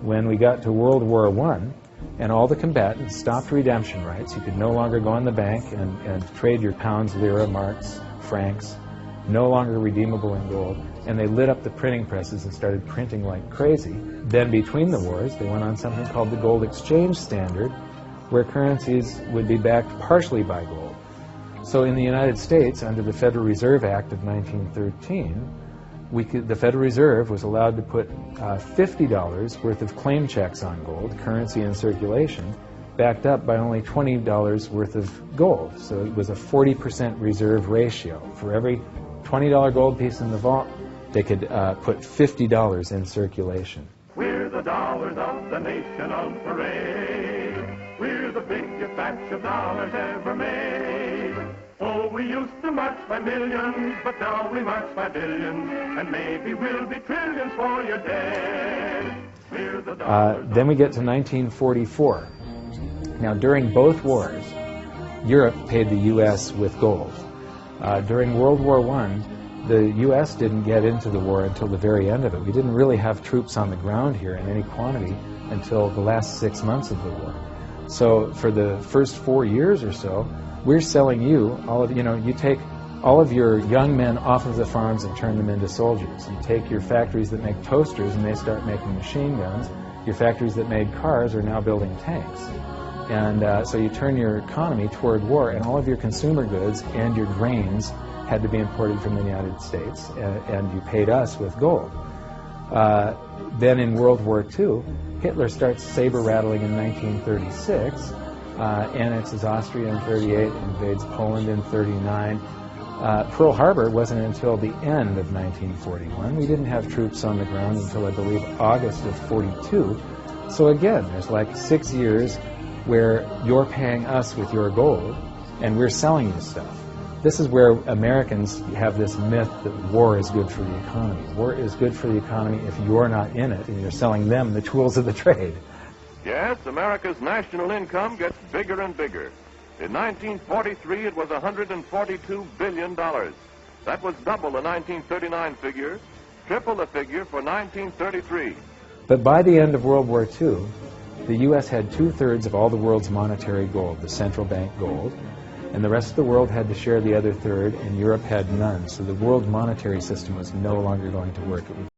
when we got to World War I, and all the combatants stopped redemption rights. You could no longer go in the bank and trade your pounds, lira, marks, francs, no longer redeemable in gold, and they lit up the printing presses and started printing like crazy. Then between the wars, they went on something called the gold exchange standard, where currencies would be backed partially by gold. So in the United States, under the Federal Reserve Act of 1913, the Federal Reserve was allowed to put $50 worth of claim checks on gold, currency in circulation, backed up by only $20 worth of gold. So it was a 40% reserve ratio. For every $20 gold piece in the vault, they could put $50 in circulation. We're the dollars of the nation on parade. We're the biggest batch of dollars ever made. Oh, we used to march by millions, but now we march by billions, and maybe we'll be trillions for your dead. We're the dollars. Then we get to 1944. Now, during both wars, Europe paid the U.S. with gold. During World War I, the U.S. didn't get into the war until the very end of it. We didn't really have troops on the ground here in any quantity until the last 6 months of the war. So for the first 4 years or so, we're selling you, you take all of your young men off of the farms and turn them into soldiers. You take your factories that make toasters and they start making machine guns. Your factories that made cars are now building tanks. And so you turn your economy toward war, and all of your consumer goods and your grains had to be imported from the United States, and you paid us with gold. Then in World War II, Hitler starts saber-rattling in 1936, annexes Austria in 38, invades Poland in 39. Pearl Harbor wasn't until the end of 1941. We didn't have troops on the ground until, I believe, August of 42. So again, there's like 6 years where you're paying us with your gold, and we're selling you stuff. This is where Americans have this myth that war is good for the economy. War is good for the economy if you're not in it and you're selling them the tools of the trade. Yes, America's national income gets bigger and bigger. In 1943, it was $142 billion. That was double the 1939 figure, triple the figure for 1933. But by the end of World War II, the U.S. had 2/3 of all the world's monetary gold, the central bank gold, and the rest of the world had to share the other third, and Europe had none. So the world monetary system was no longer going to work. It would